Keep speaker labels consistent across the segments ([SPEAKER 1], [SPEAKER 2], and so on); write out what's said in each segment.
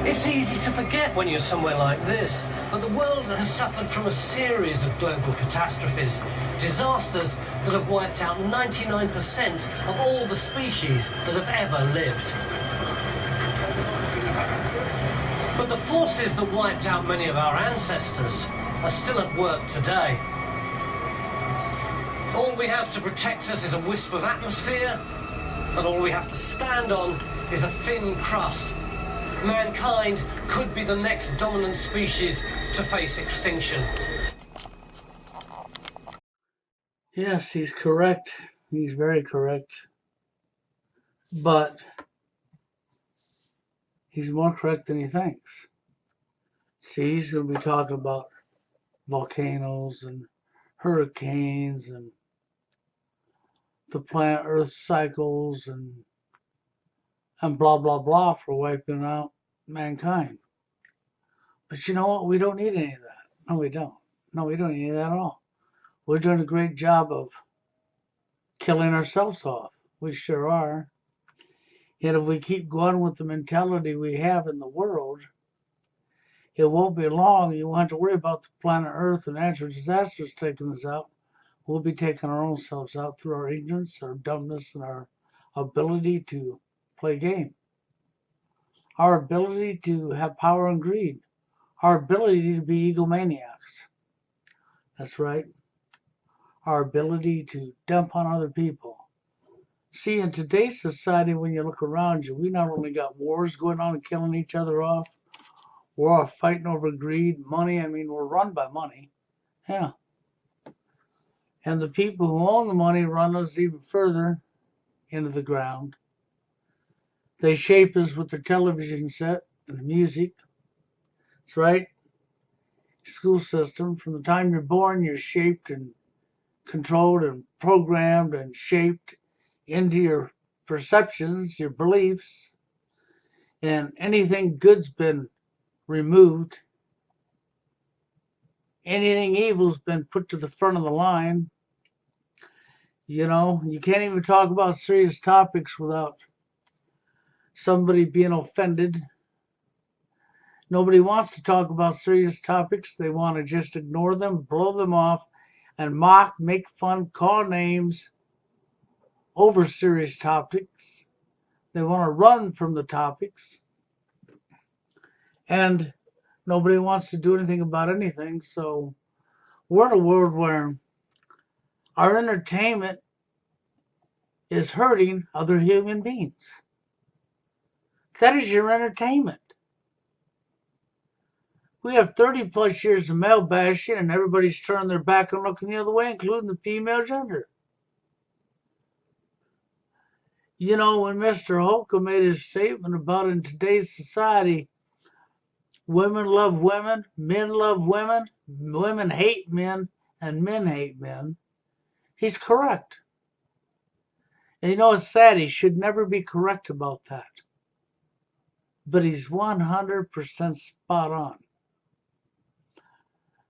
[SPEAKER 1] It's easy to forget when you're somewhere like this, but the world has suffered from a series of global catastrophes, disasters that have wiped out 99% of all the species that have ever lived. But the forces that wiped out many of our ancestors are still at work today. All we have to protect us is a wisp of atmosphere, and all we have to stand on is a thin crust. Mankind could be the next dominant species to face extinction.
[SPEAKER 2] Yes, he's correct. He's very correct. But he's more correct than he thinks. See, he's going to be talking about volcanoes and hurricanes and the planet Earth cycles and blah, blah, blah for wiping out mankind. But you know what? We don't need any of that. No, we don't. No, we don't need any of that at all. We're doing a great job of killing ourselves off. We sure are. Yet if we keep going with the mentality we have in the world, it won't be long. You won't have to worry about the planet Earth and natural disasters taking us out. We'll be taking our own selves out through our ignorance, our dumbness, and our ability to play game. Our ability to have power and greed. Our ability to be egomaniacs. That's right. Our ability to dump on other people. See, in today's society, when you look around you, we not only got wars going on and killing each other off, we're all fighting over greed, money. I mean, we're run by money. Yeah. And the people who own the money run us even further into the ground. They shape us with their television set and the music. That's right. School system. From the time you're born, you're shaped and controlled and programmed and shaped into your perceptions, your beliefs, and anything good's been removed. Anything evil's been put to the front of the line. You know, you can't even talk about serious topics without somebody being offended. Nobody wants to talk about serious topics. They want to just ignore them, blow them off, and mock, make fun, call names over serious topics. They want to run from the topics. And nobody wants to do anything about anything. So we're in a world where our entertainment is hurting other human beings. That is your entertainment. We have 30 plus years of male bashing and everybody's turned their back and looking the other way, including the female gender. You know, when Mr. Holcomb made his statement about in today's society, women love women, men love women, women hate men, and men hate men, he's correct. And you know, it's sad, he should never be correct about that. But he's 100% spot on.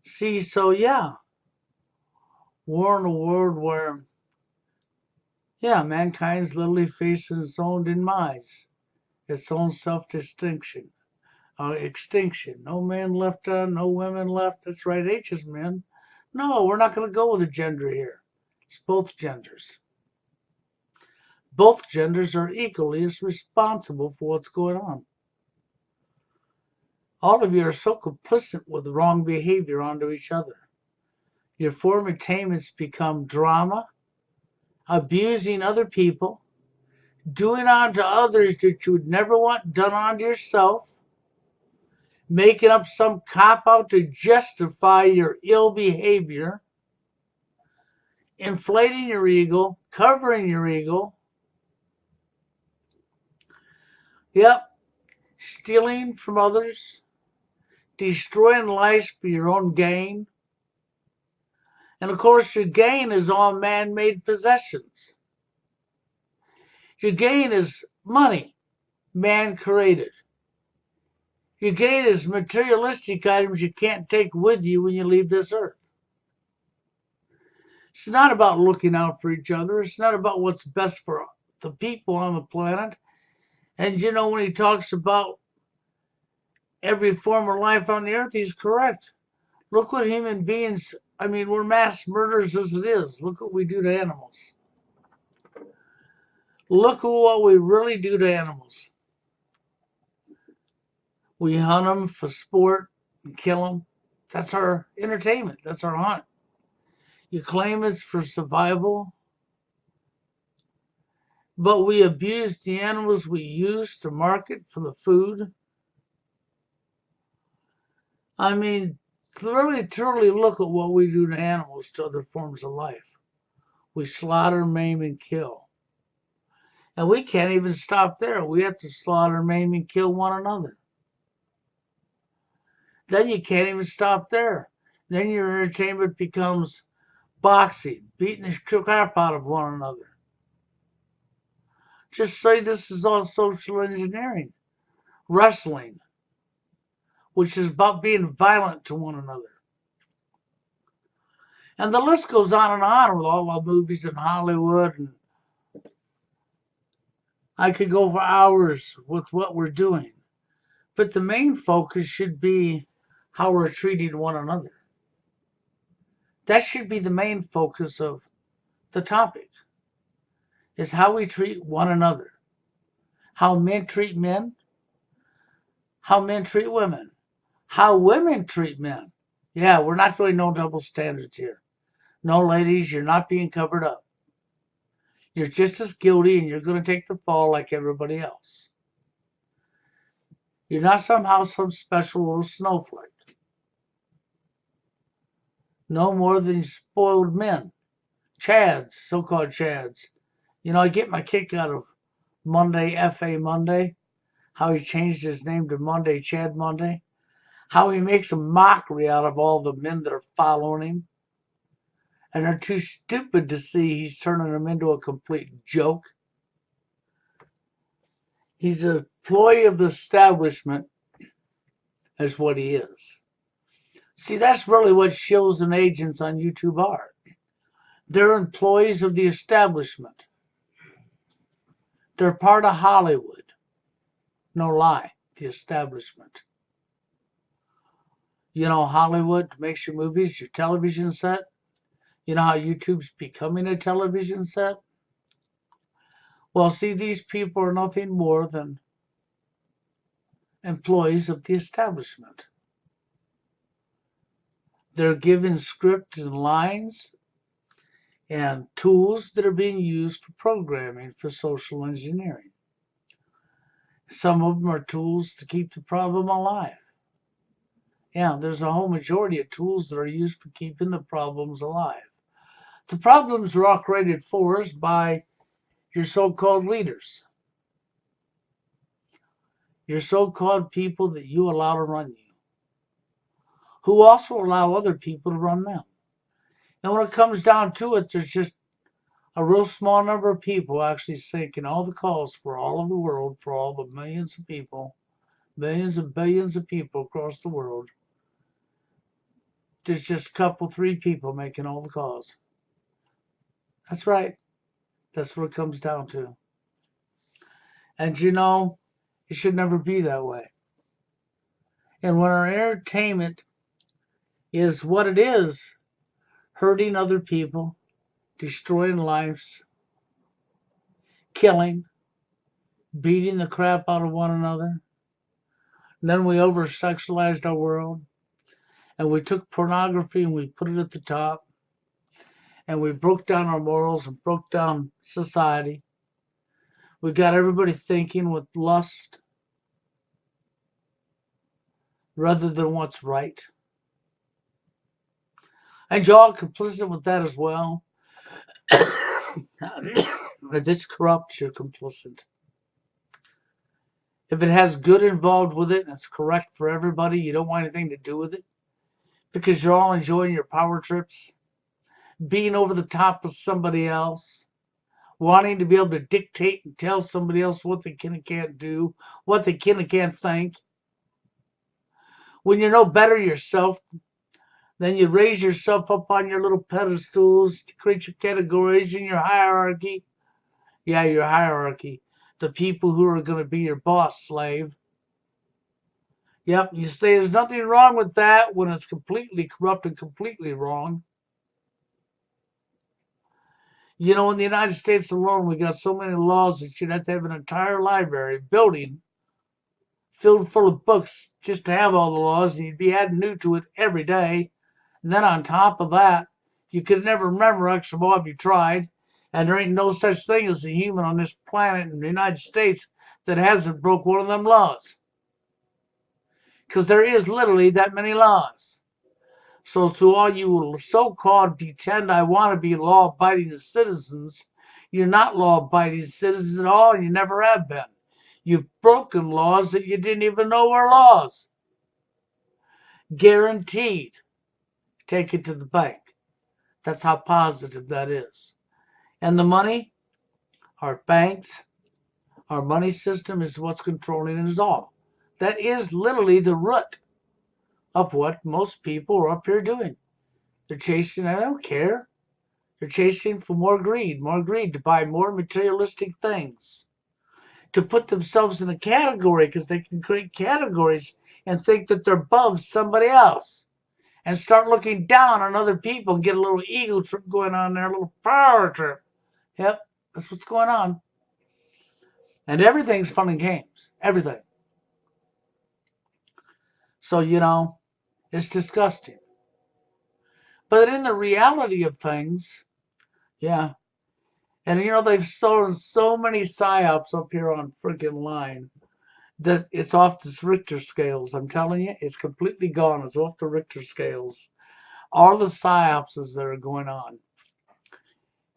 [SPEAKER 2] See, so yeah, we're in a world where, yeah, mankind's literally facing its own demise, its own self-distinction, extinction. No men left on, no women left. That's right, H is men. No, we're not going to go with a gender here. It's both genders. Both genders are equally as responsible for what's going on. All of you are so complicit with the wrong behavior onto each other. Your form of attainments become drama, abusing other people, doing onto others that you would never want done onto yourself, making up some cop-out to justify your ill behavior, inflating your ego, covering your ego. Yep, stealing from others, destroying lives for your own gain. And of course, your gain is all man-made possessions. Your gain is money, man-created. Your gain is materialistic items you can't take with you when you leave this earth. It's not about looking out for each other. It's not about what's best for the people on the planet. And you know, when he talks about every form of life on the earth, he's correct. Look what human beings, I mean, we're mass murderers as it is. Look what we do to animals. Look at what we really do to animals. We hunt them for sport and kill them. That's our entertainment. That's our hunt. You claim it's for survival, but we abuse the animals we use to market for the food. I mean, really, truly look at what we do to animals, to other forms of life. We slaughter, maim, and kill. And we can't even stop there. We have to slaughter, maim, and kill one another. Then you can't even stop there. Then your entertainment becomes boxing, beating the crap out of one another. Just say this is all social engineering. Wrestling, which is about being violent to one another. And the list goes on with all the movies in Hollywood. And I could go for hours with what we're doing. But the main focus should be how we're treating one another. That should be the main focus of the topic, is how we treat one another. How men treat men, how men treat women, how women treat men. Yeah, we're not doing no double standards here. No, ladies, you're not being covered up. You're just as guilty and you're going to take the fall like everybody else. You're not somehow some special little snowflake. No more than spoiled men. Chads, so-called Chads. You know, I get my kick out of Monday, F.A. Monday, how he changed his name to Monday, Chad Monday, how he makes a mockery out of all the men that are following him, and they're too stupid to see he's turning them into a complete joke. He's an employee of the establishment, is what he is. See, that's really what shills and agents on YouTube are. They're employees of the establishment. They're part of Hollywood. No lie, the establishment. You know, Hollywood makes your movies, your television set. You know how YouTube's becoming a television set? Well, see, these people are nothing more than employees of the establishment. They're given scripts and lines and tools that are being used for programming for social engineering. Some of them are tools to keep the problem alive. Yeah, there's a whole majority of tools that are used for keeping the problems alive. The problems are all created for us by your so-called leaders. Your so-called people that you allow to run you, who also allow other people to run them. And when it comes down to it, there's just a real small number of people actually taking all the calls for all of the world, for all the millions of people, millions and billions of people across the world. There's just a couple, three people making all the calls. That's right. That's what it comes down to. And you know, it should never be that way. And when our entertainment is what it is, hurting other people, destroying lives, killing, beating the crap out of one another, and then we over-sexualized our world, and we took pornography and we put it at the top, and we broke down our morals and broke down society. We got everybody thinking with lust rather than what's right. And you're all complicit with that as well. If it's corrupt, you're complicit. If it has good involved with it and it's correct for everybody, you don't want anything to do with it because you're all enjoying your power trips, being over the top of somebody else, wanting to be able to dictate and tell somebody else what they can and can't do, what they can and can't think. When you know better yourself, then you raise yourself up on your little pedestals, create your categories and your hierarchy. Yeah, your hierarchy. The people who are going to be your boss slave. Yep, you say there's nothing wrong with that when it's completely corrupt and completely wrong. You know, in the United States alone, we got so many laws that you'd have to have an entire library building filled full of books just to have all the laws, and you'd be adding new to it every day. And then on top of that, you could never memorize them all if you tried. And there ain't no such thing as a human on this planet in the United States that hasn't broke one of them laws. Because there is literally that many laws. So to all you so-called pretend I want to be law-abiding citizens, you're not law-abiding citizens at all, and you never have been. You've broken laws that you didn't even know were laws. Guaranteed. Take it to the bank. That's how positive that is. And the money, our banks, our money system is what's controlling us all. That is literally the root of what most people are up here doing. They're chasing, I don't care. They're chasing for more greed to buy more materialistic things, to put themselves in a category because they can create categories and think that they're above somebody else and start looking down on other people and get a little ego trip going on there, a little power trip. Yep, that's what's going on. And everything's fun and games. Everything. So, you know, it's disgusting. But in the reality of things, yeah. And you know, they've thrown so many psyops up here on freaking line that it's off the Richter scales. I'm telling you, it's completely gone. It's off the Richter scales. All the psyops that are going on.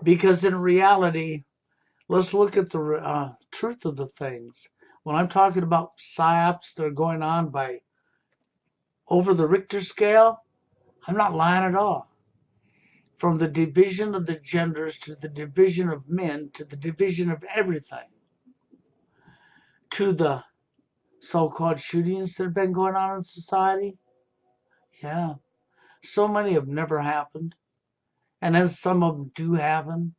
[SPEAKER 2] Because in reality, let's look at the truth of the things. When I'm talking about psyops that are going on by over the Richter scale, I'm not lying at all. From the division of the genders to the division of men to the division of everything to the so-called shootings that have been going on in society. Yeah, so many have never happened. And as some of them do happen,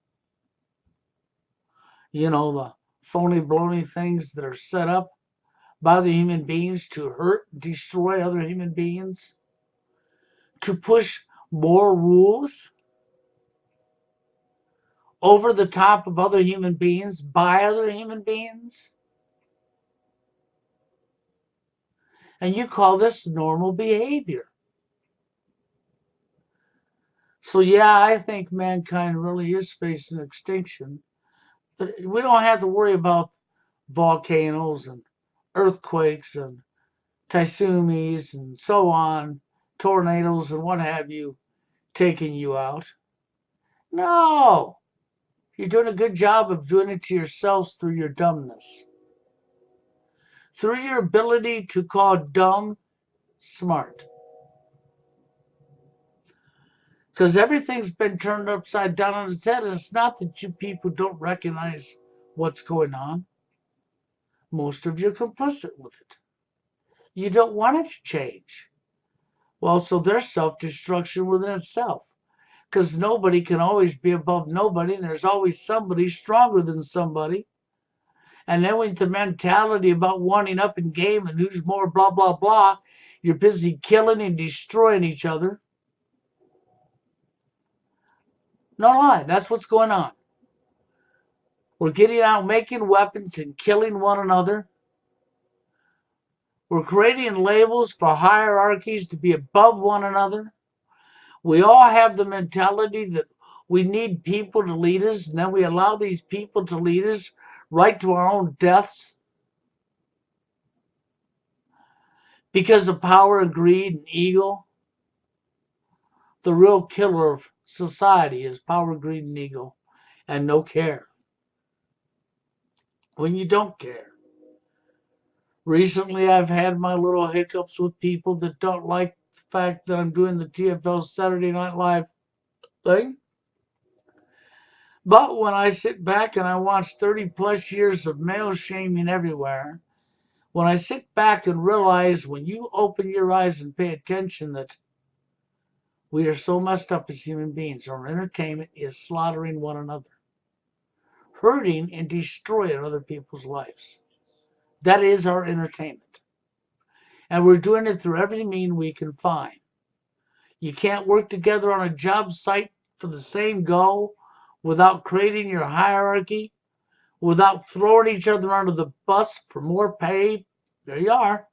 [SPEAKER 2] you know, the phony, baloney things that are set up by the human beings to hurt, destroy other human beings, to push more rules over the top of other human beings by other human beings. And you call this normal behavior. So yeah, I think mankind really is facing extinction. But we don't have to worry about volcanoes and earthquakes and tsunamis and so on, tornadoes and what have you, taking you out. No, you're doing a good job of doing it to yourselves through your dumbness. Through your ability to call dumb smart. Because everything's been turned upside down on its head, and it's not that you people don't recognize what's going on. Most of you are complicit with it. You don't want it to change. Well, so there's self-destruction within itself. Because nobody can always be above nobody, and there's always somebody stronger than somebody. And then with the mentality about wanting up in game and who's more blah, blah, blah, you're busy killing and destroying each other. No lie, that's what's going on. We're getting out making weapons and killing one another. We're creating labels for hierarchies to be above one another. We all have the mentality that we need people to lead us, and then we allow these people to lead us right to our own deaths because of power and greed and ego. The real killer of society is power, greed, and ego, and no care. When you don't care. Recently, I've had my little hiccups with people that don't like the fact that I'm doing the TFL Saturday Night Live thing. But when I sit back and I watch 30 plus years of male shaming everywhere, when I sit back and realize when you open your eyes and pay attention that we are so messed up as human beings, our entertainment is slaughtering one another, hurting and destroying other people's lives. That is our entertainment. And we're doing it through every mean we can find. You can't work together on a job site for the same goal without creating your hierarchy, without throwing each other under the bus for more pay. There you are.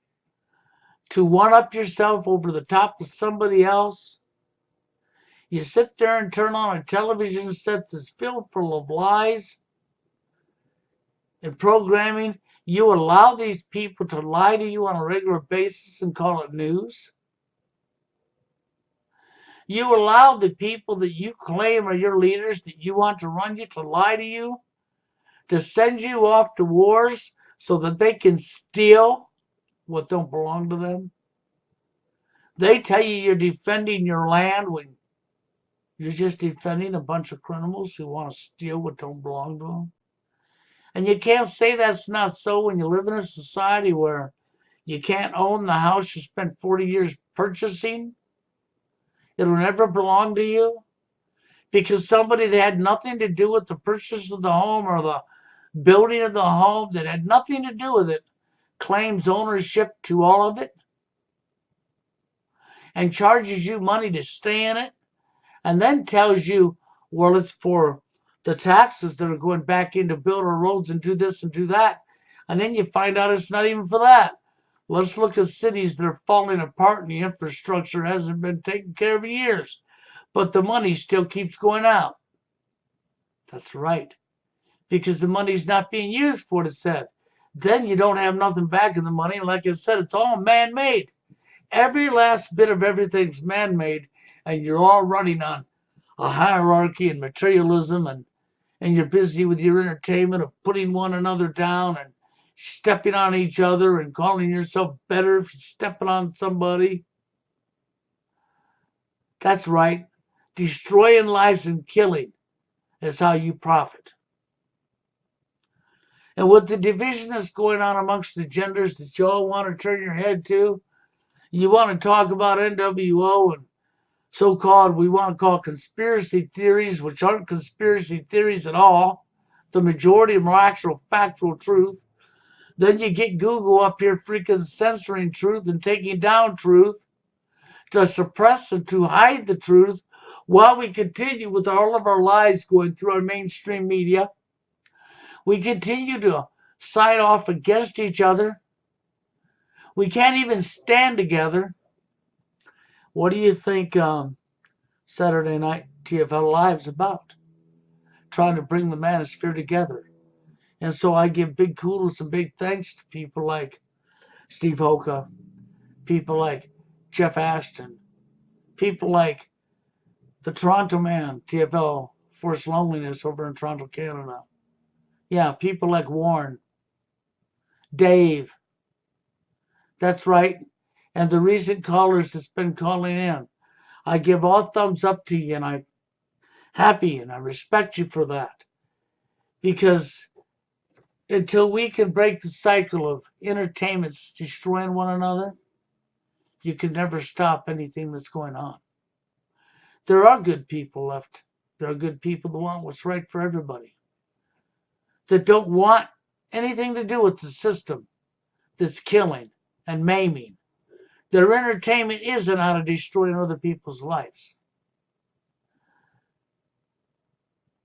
[SPEAKER 2] To one up yourself over the top of somebody else. You sit there and turn on a television set that's filled full of lies and programming. You allow these people to lie to you on a regular basis and call it news. You allow the people that you claim are your leaders that you want to run you to lie to you, to send you off to wars so that they can steal what don't belong to them. They tell you you're defending your land when you're just defending a bunch of criminals who want to steal what don't belong to them. And you can't say that's not so when you live in a society where you can't own the house you spent 40 years purchasing. It'll never belong to you because somebody that had nothing to do with the purchase of the home or the building of the home, that had nothing to do with it, claims ownership to all of it and charges you money to stay in it, and then tells you, well, it's for the taxes that are going back in to build our roads and do this and do that. And then you find out it's not even for that. Let's look at cities that are falling apart and the infrastructure hasn't been taken care of in years, but the money still keeps going out. That's right, because the money's not being used for what it said. Then you don't have nothing back in the money. And like I said, it's all man-made. Every last bit of everything's man-made, and you're all running on a hierarchy and materialism, and you're busy with your entertainment of putting one another down and stepping on each other and calling yourself better if you're stepping on somebody. That's right. Destroying lives and killing is how you profit. And with the division that's going on amongst the genders that you all want to turn your head to, you want to talk about NWO and so-called, we want to call conspiracy theories, which aren't conspiracy theories at all. The majority of them are actual factual truth. Then you get Google up here freaking censoring truth and taking down truth to suppress and to hide the truth while we continue with all of our lies going through our mainstream media. We continue to side off against each other. We can't even stand together. What do you think Saturday Night TFL Live's about? Trying to bring the manosphere together. And so I give big kudos and big thanks to people like Steve Hoka, people like Jeff Ashton, people like the Toronto man, TFL Forced Loneliness over in Toronto, Canada. Yeah, people like Warren, Dave. That's right. And the recent callers that's been calling in. I give all thumbs up to you, and I'm happy and I respect you for that. Because until we can break the cycle of entertainments destroying one another, you can never stop anything that's going on. There are good people left. There are good people that want what's right for everybody, that don't want anything to do with the system that's killing and maiming. Their entertainment isn't how to destroy other people's lives.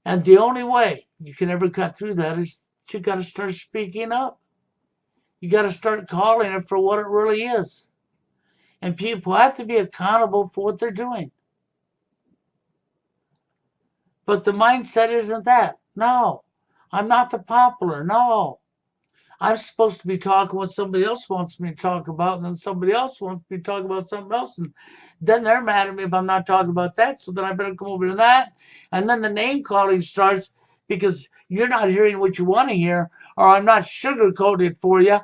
[SPEAKER 2] And the only way you can ever cut through that is you got to start speaking up. You got to start calling it for what it really is. And people have to be accountable for what they're doing. But the mindset isn't that. No, I'm not the popular. No, I'm supposed to be talking what somebody else wants me to talk about, and then somebody else wants me to talk about something else, and then they're mad at me if I'm not talking about that, so then I better come over to that. And then the name calling starts because you're not hearing what you want to hear, or I'm not sugarcoating it for you.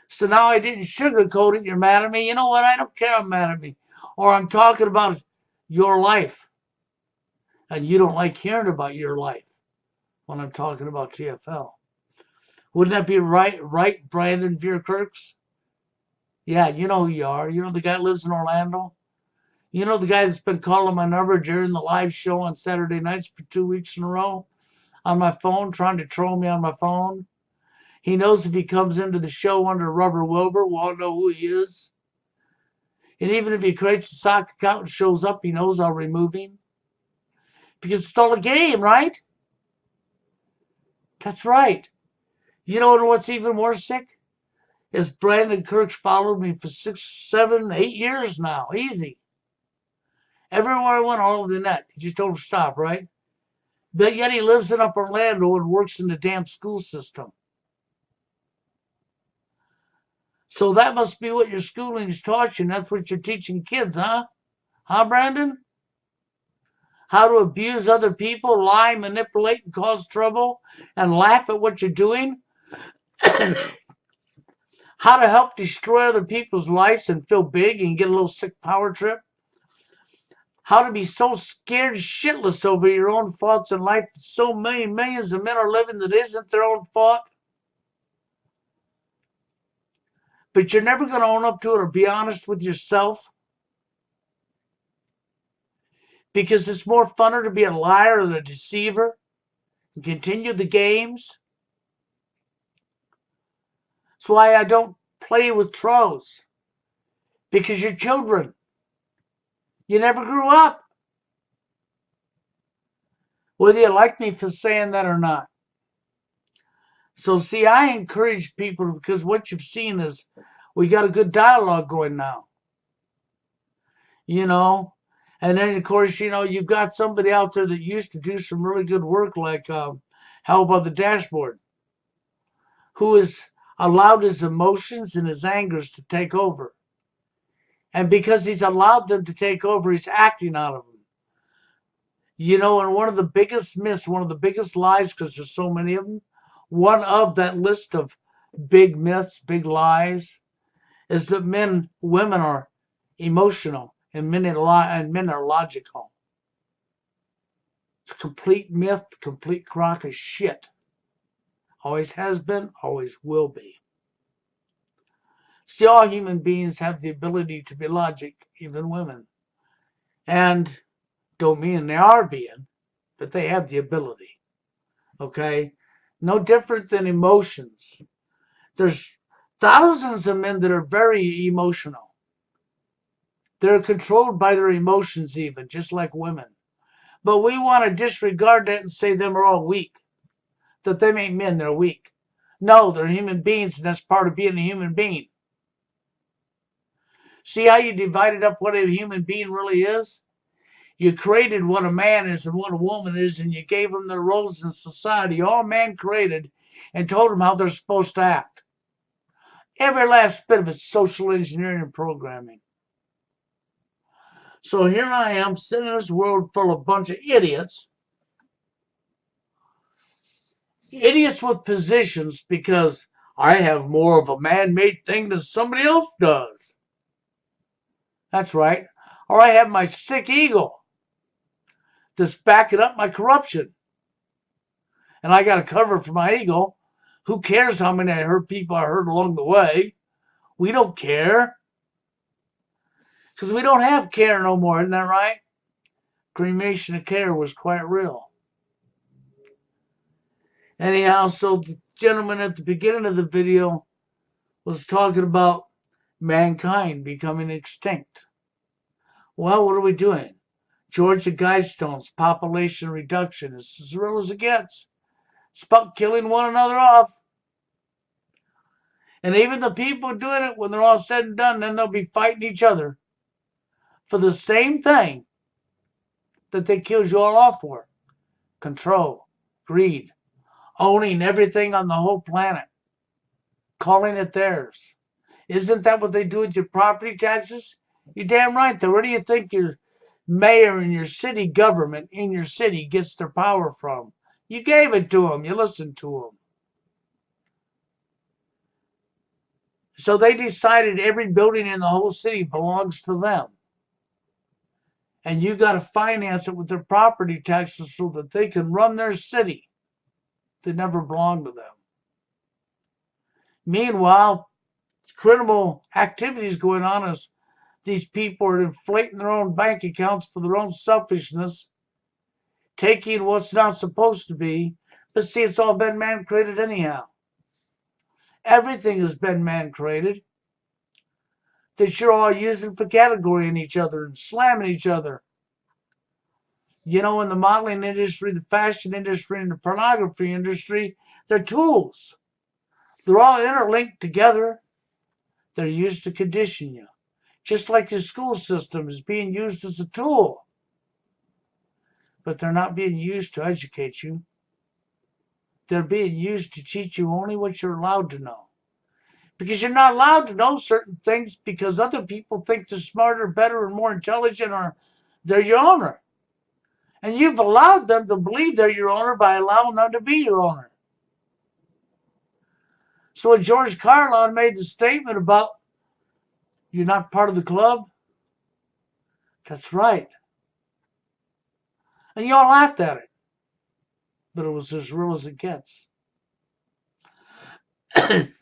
[SPEAKER 2] So now I didn't sugarcoat it, you're mad at me. You know what? I don't care I'm mad at me. Or I'm talking about your life, and you don't like hearing about your life when I'm talking about TFL. Wouldn't that be right, Brandon Vierkirks? Yeah, you know who you are. You know the guy that lives in Orlando? You know the guy that's been calling my number during the live show on Saturday nights for 2 weeks in a row on my phone, trying to troll me on my phone? He knows if he comes into the show under Rubber Wilbur, we all know who he is. And even if he creates a sock account and shows up, he knows I'll remove him. Because it's all a game, right? That's right. You know what's even more sick? Is Brandon Kirk's followed me for 6, 7, 8 years now. Easy. Everywhere I went all over the net. He just don't stop, right? But yet he lives in Upper Orlando and works in the damn school system. So that must be what your schooling's taught you, and that's what you're teaching kids, huh? Huh, Brandon? How to abuse other people, lie, manipulate, and cause trouble, and laugh at what you're doing? How to help destroy other people's lives and feel big and get a little sick power trip? How to be so scared shitless over your own faults in life that so many millions of men are living that isn't their own fault? But you're never going to own up to it or be honest with yourself. Because it's more funner to be a liar and a deceiver and continue the games. That's why I don't play with trolls. Because you're children. You never grew up. Whether you like me for saying that or not. So see, I encourage people because what you've seen is we got a good dialogue going now. You know? And then, of course, you know, you've got somebody out there that used to do some really good work like How About the Dashboard, who has allowed his emotions and his angers to take over. And because he's allowed them to take over, he's acting out of them. You know, and one of the biggest myths, one of the biggest lies, because there's so many of them, one of that list of big myths, big lies, is that women are emotional and men are logical. It's a complete myth, complete crock of shit. Always has been, always will be. See, all human beings have the ability to be logic, even women. And don't mean they are being, but they have the ability. Okay? No different than emotions. There's thousands of men that are very emotional. They're controlled by their emotions even, just like women. But we want to disregard that and say them are all weak. That they ain't men, they're weak. No, they're human beings, and that's part of being a human being. See how you divided up what a human being really is? You created what a man is and what a woman is, and you gave them their roles in society, all man created, and told them how they're supposed to act. Every last bit of it's social engineering and programming. So here I am, sitting in this world full of a bunch of idiots. Idiots with positions because I have more of a man-made thing than somebody else does. That's right. Or I have my sick ego that's backing up my corruption. And I got to cover for my ego. Who cares how many people I hurt along the way? We don't care. Because we don't have care no more, isn't that right? Cremation of care was quite real. Anyhow, so the gentleman at the beginning of the video was talking about mankind becoming extinct. Well, what are we doing? Georgia Guidestones, population reduction is as real as it gets. It's about killing one another off. And even the people doing it, when they're all said and done, then they'll be fighting each other for the same thing that they killed you all off for. Control, greed, owning everything on the whole planet, calling it theirs. Isn't that what they do with your property taxes? You're damn right. Where do you think your mayor and your city government in your city gets their power from? You gave it to them. You listened to them. So they decided every building in the whole city belongs to them. And you got to finance it with their property taxes so that they can run their city that never belonged to them. Meanwhile, criminal activities going on as these people are inflating their own bank accounts for their own selfishness, taking what's not supposed to be. But see, it's all been man-created anyhow. everything has been man-created, that you're all using for categorying each other and slamming each other. You know, in the modeling industry, the fashion industry, and the pornography industry, they're tools. They're all interlinked together. They're used to condition you. Just like your school system is being used as a tool. But they're not being used to educate you. They're being used to teach you only what you're allowed to know. Because you're not allowed to know certain things because other people think they're smarter, better, and more intelligent, or they're your owner. And you've allowed them to believe they're your owner by allowing them to be your owner. So when George Carlin made the statement about you're not part of the club, that's right. And you all laughed at it. But it was as real as it gets.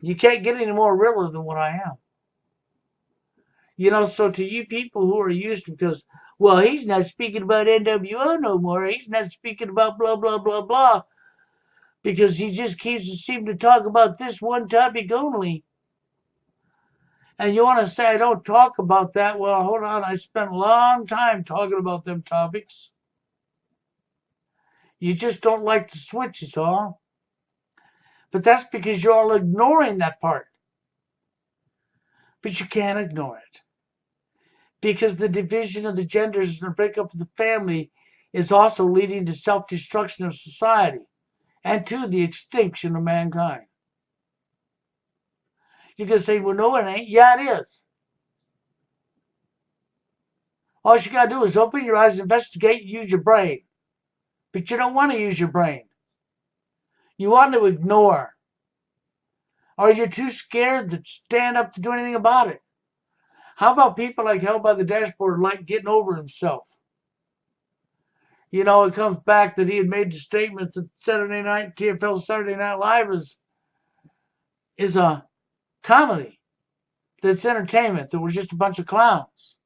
[SPEAKER 2] You can't get any more realer than what I am. You know, so to you people who are used to, because, well, he's not speaking about NWO no more. He's not speaking about blah, blah, blah, blah. Because he just keeps seeming to talk about this one topic only. And you want to say I don't talk about that? Well, hold on. I spent a long time talking about them topics. You just don't like the switch, is all. But that's because you're all ignoring that part. But you can't ignore it. Because the division of the genders and the breakup of the family is also leading to self-destruction of society and to the extinction of mankind. You can say, well, no, it ain't. Yeah, it is. All you got to do is open your eyes, investigate, use your brain. But you don't want to use your brain. You want to ignore. Or you're too scared to stand up to do anything about it. How about people like Held by the Dashboard like getting over himself? You know, it comes back that he had made the statement that TFL Saturday Night Live is a comedy. That's entertainment. That was just a bunch of clowns.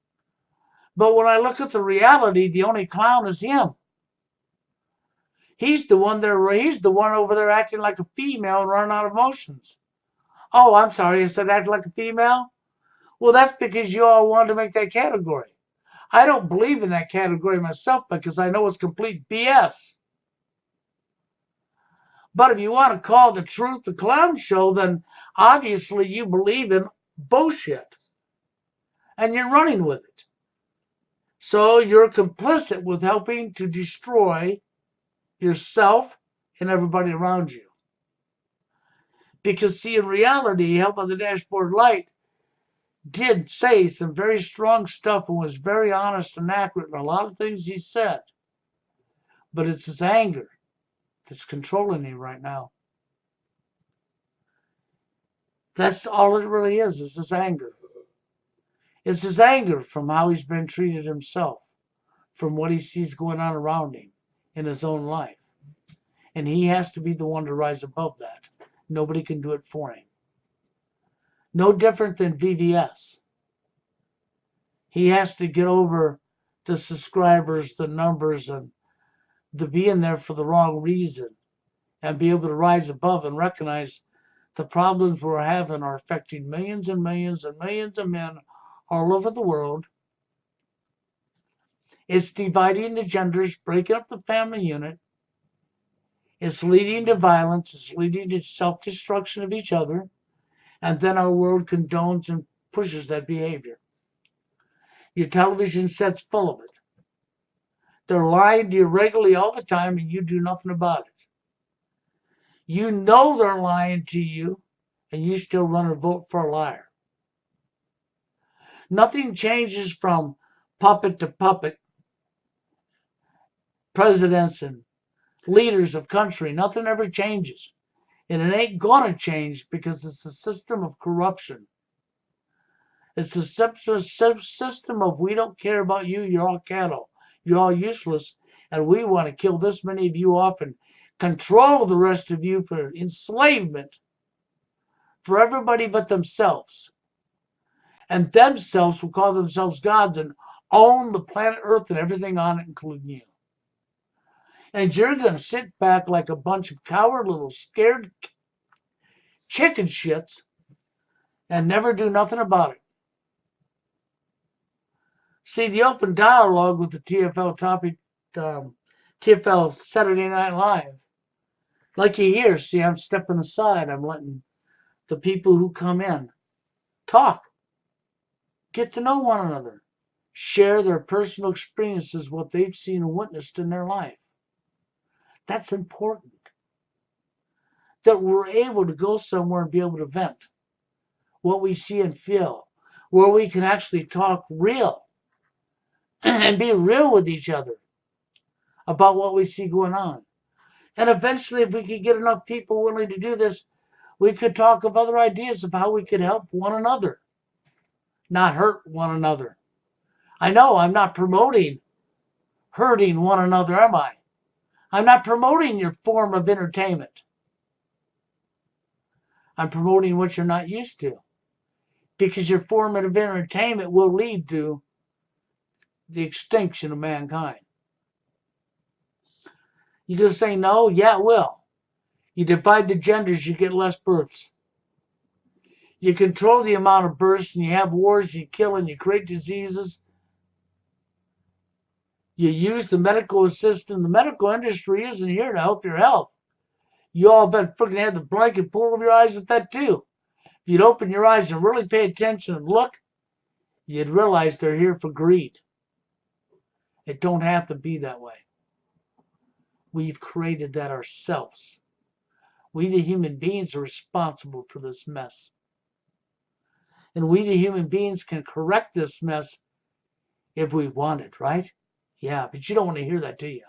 [SPEAKER 2] But when I look at the reality, the only clown is him. He's the one over there acting like a female and running out of emotions. Oh, I'm sorry, I said acting like a female? Well, that's because you all wanted to make that category. I don't believe in that category myself because I know it's complete BS. But if you want to call the truth the clown show, then obviously you believe in bullshit. And you're running with it. So you're complicit with helping to destroy yourself and everybody around you. Because, see, in reality, Help on the Dashboard Light did say some very strong stuff and was very honest and accurate in a lot of things he said. But it's his anger that's controlling him right now. That's all it really is his anger. It's his anger from how he's been treated himself, from what he sees going on around him in his own life. And he has to be the one to rise above that. Nobody can do it for him. No different than VVS. He has to get over the subscribers, the numbers, and the being there for the wrong reason, and be able to rise above and recognize the problems we're having are affecting millions and millions and millions of men all over the world. It's dividing the genders, breaking up the family unit. It's leading to violence. It's leading to self-destruction of each other. And then our world condones and pushes that behavior. Your television set's full of it. They're lying to you regularly all the time, and you do nothing about it. You know they're lying to you, and you still run and vote for a liar. Nothing changes from puppet to puppet. Presidents and leaders of country, nothing ever changes. And it ain't gonna change because it's a system of corruption. It's a system of we don't care about you, you're all cattle. You're all useless, and we want to kill this many of you off and control the rest of you for enslavement for everybody but themselves. And themselves will call themselves gods and own the planet Earth and everything on it, including you. And you're going to sit back like a bunch of coward little scared chicken shits and never do nothing about it. See, the open dialogue with the TFL topic, TFL Saturday Night Live, like you hear, see, I'm stepping aside. I'm letting the people who come in talk, get to know one another, share their personal experiences, what they've seen and witnessed in their life. That's important. That we're able to go somewhere and be able to vent what we see and feel, where we can actually talk real and be real with each other about what we see going on. And eventually, if we could get enough people willing to do this, we could talk of other ideas of how we could help one another, not hurt one another. I know I'm not promoting hurting one another, am I? I'm not promoting your form of entertainment. I'm promoting what you're not used to. Because your form of entertainment will lead to the extinction of mankind. You gonna say no? Yeah, it will. You divide the genders, you get less births. You control the amount of births and you have wars, you kill and you create diseases. You use the medical assistant. The medical industry isn't here to help your health. You all better freaking have the blanket pulled over your eyes with that too. If you'd open your eyes and really pay attention and look, you'd realize they're here for greed. It don't have to be that way. We've created that ourselves. We, the human beings, are responsible for this mess. And we, the human beings, can correct this mess if we want it, right? Yeah, but you don't want to hear that, do you?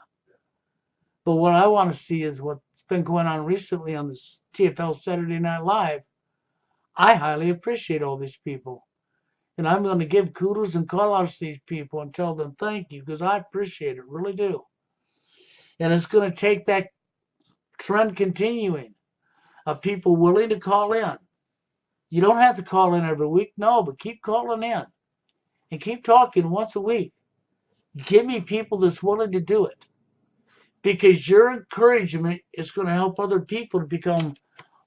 [SPEAKER 2] But what I want to see is what's been going on recently on this TFL Saturday Night Live. I highly appreciate all these people. And I'm going to give kudos and call outs to these people and tell them thank you because I appreciate it, really do. And it's going to take that trend continuing of people willing to call in. You don't have to call in every week, no, but keep calling in and keep talking once a week. Give me people that's willing to do it because your encouragement is going to help other people to become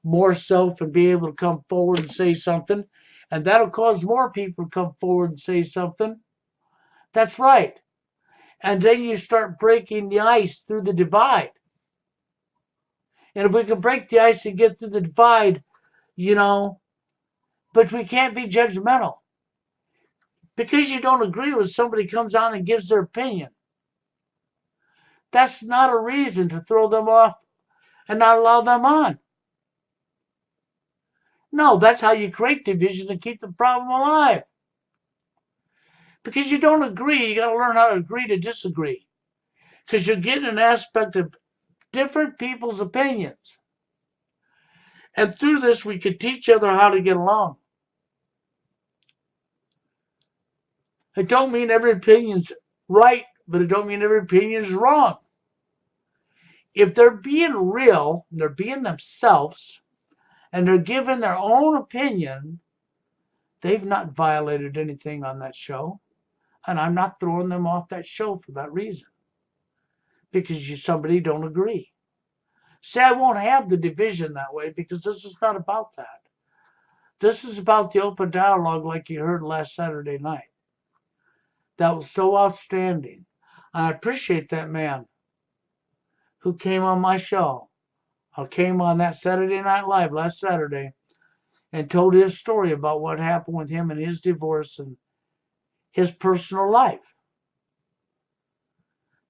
[SPEAKER 2] more self and be able to come forward and say something. And that'll cause more people to come forward and say something. That's right. And then you start breaking the ice through the divide. And if we can break the ice and get through the divide, but we can't be judgmental. Because you don't agree with somebody comes on and gives their opinion. That's not a reason to throw them off and not allow them on. No, that's how you create division and keep the problem alive. Because you don't agree, you got to learn how to agree to disagree. Because you're getting an aspect of different people's opinions. And through this, we could teach each other how to get along. It don't mean every opinion's right, but it don't mean every opinion is wrong. If they're being real, they're being themselves, and they're giving their own opinion, they've not violated anything on that show. And I'm not throwing them off that show for that reason. Because somebody don't agree. See, I won't have the division that way because this is not about that. This is about the open dialogue like you heard last Saturday night. That was so outstanding. I appreciate that man who came on my show, or came on that Saturday Night Live last Saturday and told his story about what happened with him and his divorce and his personal life.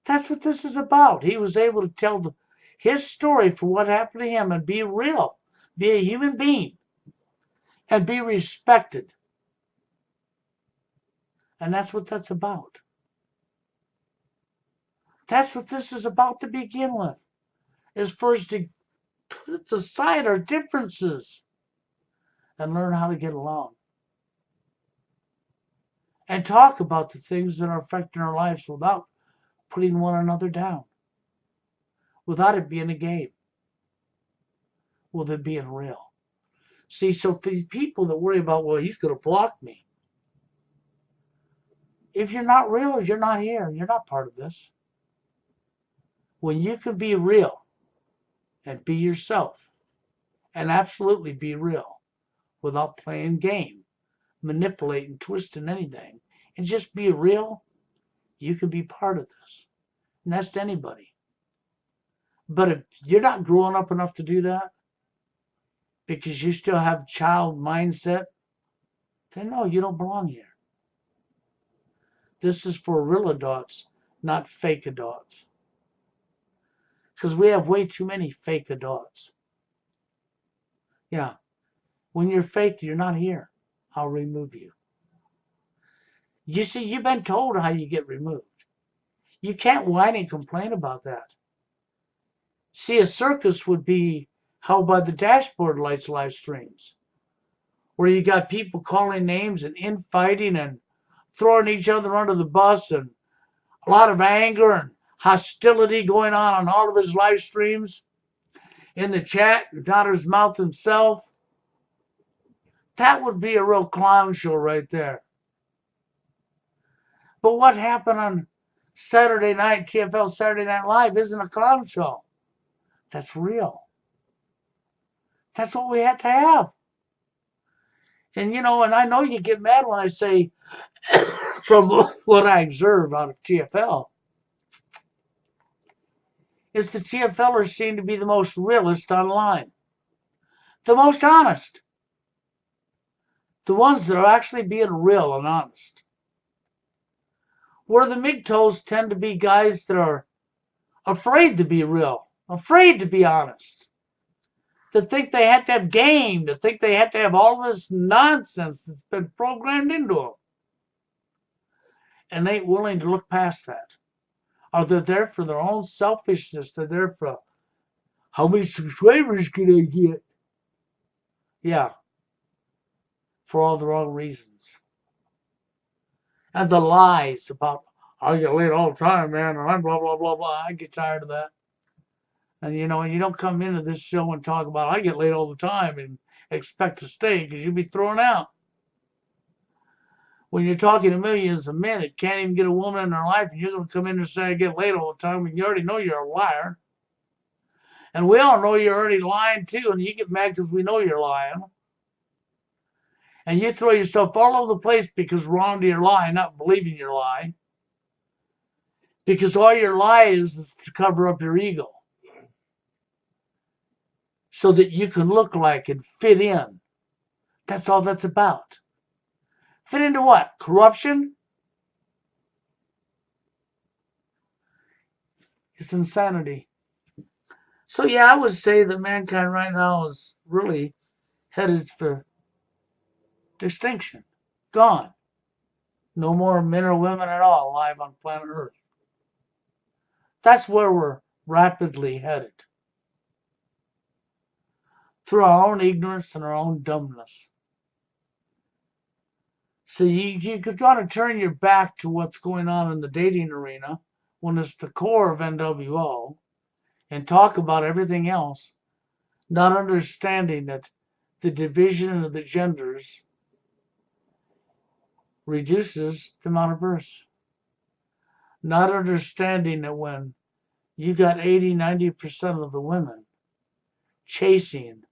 [SPEAKER 2] That's what this is about. He was able to tell his story for what happened to him and be real, be a human being, and be respected. And that's what that's about. That's what this is about to begin with, is first to put aside our differences and learn how to get along. And talk about the things that are affecting our lives without putting one another down. Without it being a game. With it being real. See, so for the people that worry about, well, he's going to block me. If you're not real, you're not here. You're not part of this. When you can be real and be yourself and absolutely be real without playing game, manipulating, twisting anything, and just be real, you can be part of this. And that's to anybody. But if you're not growing up enough to do that because you still have child mindset, then no, you don't belong here. This is for real adults, not fake adults. Because we have way too many fake adults. Yeah. When you're fake, you're not here. I'll remove you. You see, you've been told how you get removed. You can't whine and complain about that. See, a circus would be held by the dashboard lights live streams, where you got people calling names and infighting and throwing each other under the bus and a lot of anger and hostility going on all of his live streams. In the chat, Daughter's Mouth himself. That would be a real clown show right there. But what happened on Saturday night, TFL Saturday Night Live, isn't a clown show. That's real. That's what we had to have. And and I know you get mad when I say, from what I observe out of TFL, is the TFLers seem to be the most realist online. The most honest. The ones that are actually being real and honest. Where the MGTOWs tend to be guys that are afraid to be real, afraid to be honest, that think they have to have game, that think they have to have all this nonsense that's been programmed into them, and ain't willing to look past that. Or they're there for their own selfishness. They're there for, how many subscribers can I get? Yeah, for all the wrong reasons. And the lies about, I get late all the time, man, and I'm blah, blah, blah, blah. I get tired of that. And you don't come into this show and talk about, I get late all the time and expect to stay because you'll be thrown out. When you're talking to millions a minute, can't even get a woman in their life, and you're going to come in and say, I get late all the time, and you already know you're a liar. And we all know you're already lying too, and you get mad because we know you're lying. And you throw yourself all over the place because we're on to your lie, not believing your lie. Because all your lie is to cover up your ego. So that you can look like and fit in. That's all that's about. Fit into what? Corruption? It's insanity. So yeah, I would say that mankind right now is really headed for extinction. Gone. No more men or women at all alive on planet Earth. That's where we're rapidly headed. Through our own ignorance and our own dumbness. So you could try to turn your back to what's going on in the dating arena when it's the core of NWO and talk about everything else, not understanding that the division of the genders reduces the amount of births. Not understanding that when you got 80-90% of the women chasing,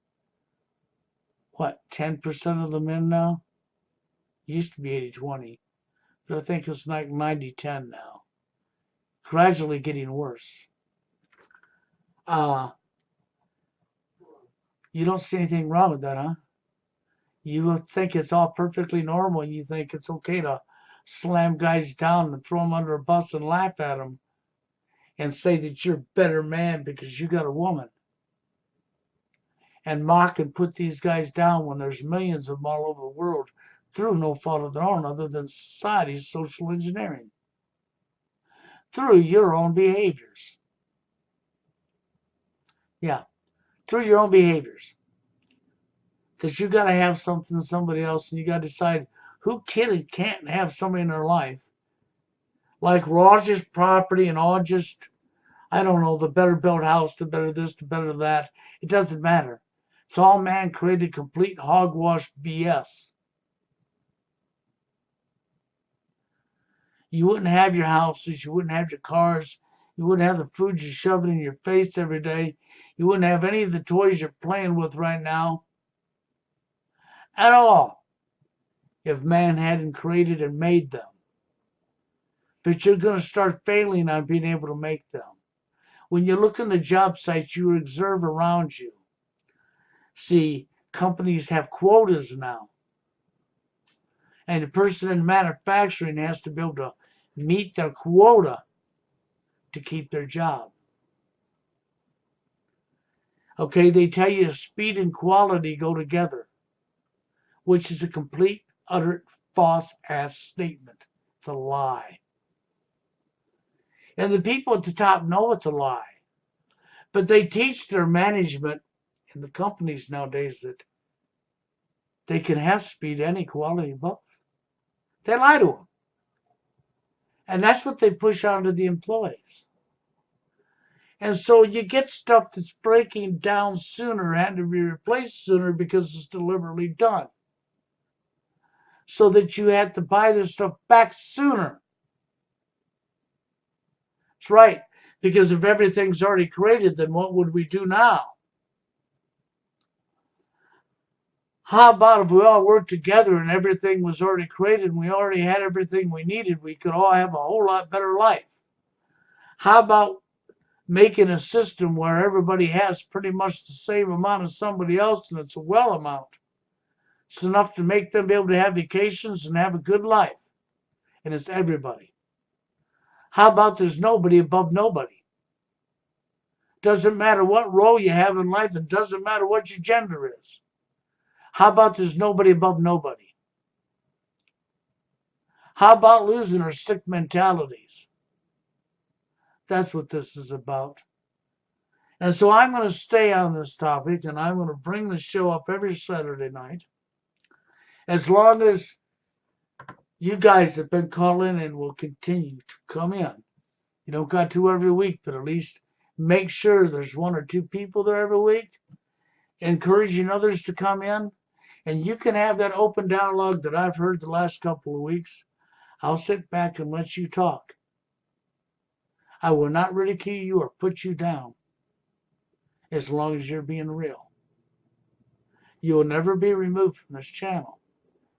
[SPEAKER 2] 10% of the men now? Used to be 80-20, but I think it's like 90-10 now. Gradually getting worse. You don't see anything wrong with that, huh? You think it's all perfectly normal, and you think it's okay to slam guys down and throw them under a bus and laugh at them and say that you're a better man because you got a woman. And mock and put these guys down when there's millions of them all over the world through no fault of their own other than society's social engineering. Through your own behaviors. Yeah, through your own behaviors. Because you got to have something, somebody else, and you got to decide who can't have somebody in their life. Like we're all just property and all just, I don't know, the better built house, the better this, the better that. It doesn't matter. It's all man-created, complete hogwash BS. You wouldn't have your houses, you wouldn't have your cars, you wouldn't have the food you shove in your face every day, You wouldn't have any of the toys you're playing with right now at all if man hadn't created and made them. But you're going to start failing on being able to make them. When you look in the job sites, you observe around you. See, companies have quotas now. And the person in manufacturing has to be able to meet their quota to keep their job. Okay, they tell you speed and quality go together, which is a complete, utter, false-ass statement. It's a lie. And the people at the top know it's a lie. But they teach their management in the companies nowadays that they can have speed and equality both. They lie to them. And that's what they push onto the employees. And so you get stuff that's breaking down sooner and to be replaced sooner because it's deliberately done. So that you have to buy this stuff back sooner. That's right. Because if everything's already created, then what would we do now? How about if we all worked together and everything was already created and we already had everything we needed, we could all have a whole lot better life. How about making a system where everybody has pretty much the same amount as somebody else and it's a well amount? It's enough to make them be able to have vacations and have a good life. And it's everybody. How about there's nobody above nobody? Doesn't matter what role you have in life, and doesn't matter what your gender is. How about there's nobody above nobody? How about losing our sick mentalities? That's what this is about. And so I'm going to stay on this topic, and I'm going to bring the show up every Saturday night. As long as you guys have been calling and will continue to come in. You don't got to every week, but at least make sure there's one or two people there every week, encouraging others to come in. And you can have that open dialogue that I've heard the last couple of weeks. I'll sit back and let you talk. I will not ridicule you or put you down as long as you're being real. You will never be removed from this channel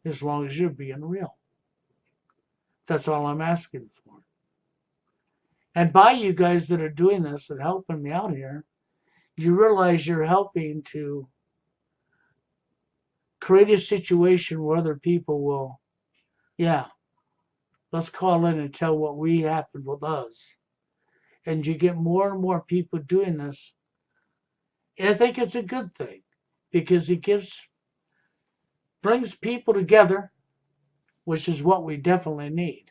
[SPEAKER 2] as long as you're being real. That's all I'm asking for. And by you guys that are doing this and helping me out here, you realize you're helping to create a situation where other people will, let's call in and tell what we happened with us. And you get more and more people doing this. And I think it's a good thing because it brings people together, which is what we definitely need.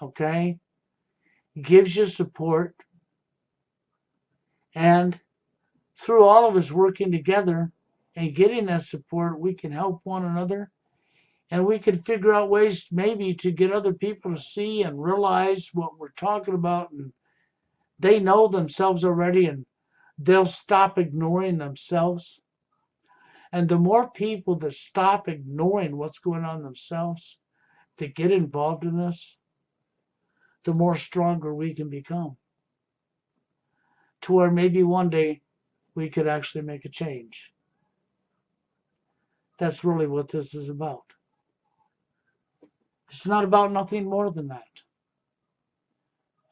[SPEAKER 2] Okay? It gives you support. And through all of us working together and getting that support, we can help one another. And we can figure out ways maybe to get other people to see and realize what we're talking about. And they know themselves already and they'll stop ignoring themselves. And the more people that stop ignoring what's going on themselves, that get involved in this, the more stronger we can become. To where maybe one day we could actually make a change. That's really what this is about. It's not about nothing more than that.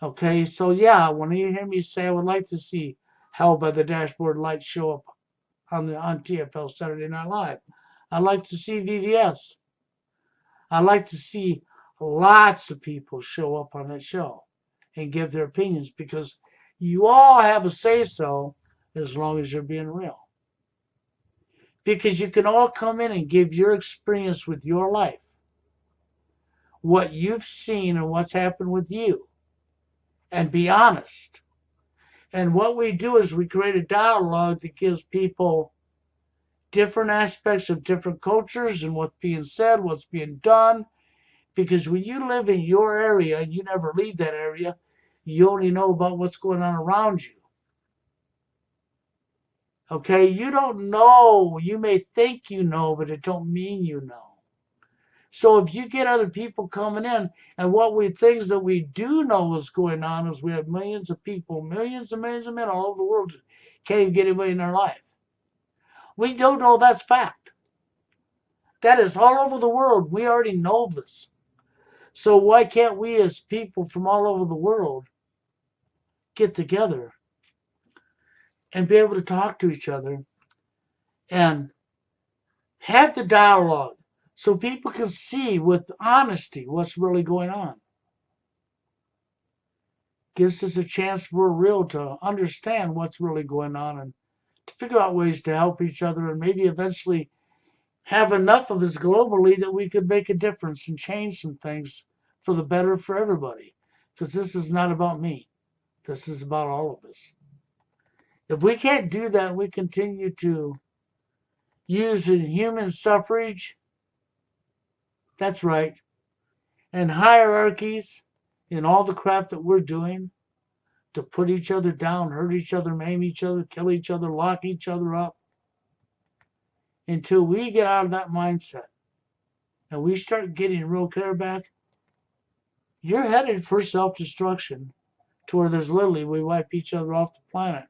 [SPEAKER 2] Okay, so when you hear me say I would like to see Hell by the Dashboard Light show up on TFL Saturday Night Live. I'd like to see VVS. I'd like to see lots of people show up on that show and give their opinions because you all have a say-so as long as you're being real. Because you can all come in and give your experience with your life, what you've seen and what's happened with you, and be honest. And what we do is we create a dialogue that gives people different aspects of different cultures and what's being said, what's being done. Because when you live in your area and you never leave that area, you only know about what's going on around you. Okay, you don't know. You may think you know, but it don't mean you know. So if you get other people coming in, and things that we do know is going on is we have millions of people, millions and millions of men all over the world can't even get anybody in their life. We don't know that's fact. That is all over the world. We already know this. So why can't we as people from all over the world get together and be able to talk to each other and have the dialogue so people can see with honesty what's really going on? Gives us a chance for real to understand what's really going on and to figure out ways to help each other and maybe eventually have enough of us globally that we could make a difference and change some things for the better for everybody. Because this is not about me. This is about all of us. If we can't do that, we continue to use the human suffrage, that's right, and hierarchies in all the crap that we're doing to put each other down, hurt each other, maim each other, kill each other, lock each other up, until we get out of that mindset and we start getting real care back, you're headed for self-destruction to where there's literally we wipe each other off the planet.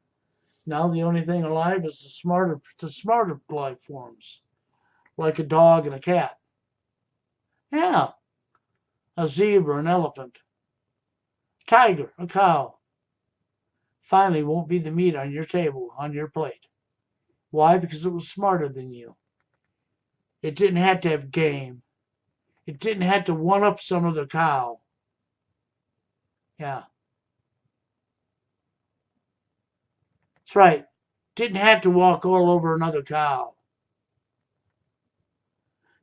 [SPEAKER 2] Now the only thing alive is the smarter life forms, like a dog and a cat. Yeah, a zebra, an elephant, tiger, a cow. Finally won't be the meat on your table, on your plate. Why? Because it was smarter than you. It didn't have to have game. It didn't have to one-up some other cow. Yeah. That's right. Didn't have to walk all over another cow.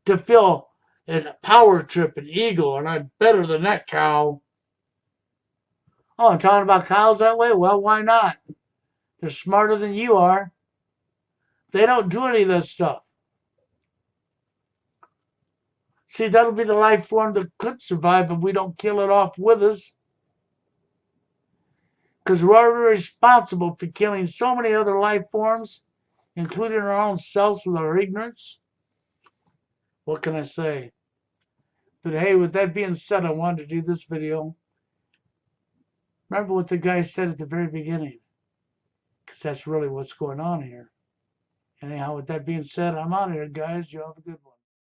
[SPEAKER 2] To feel a power trip, an ego, and I'm better than that cow. Oh, I'm talking about cows that way? Well, why not? They're smarter than you are. They don't do any of this stuff. See, that'll be the life form that could survive if we don't kill it off with us. Because we're already responsible for killing so many other life forms, including our own selves with our ignorance. What can I say? But hey, with that being said, I wanted to do this video. Remember what the guy said at the very beginning, because that's really what's going on here. Anyhow, with that being said, I'm out of here, guys. You have a good one.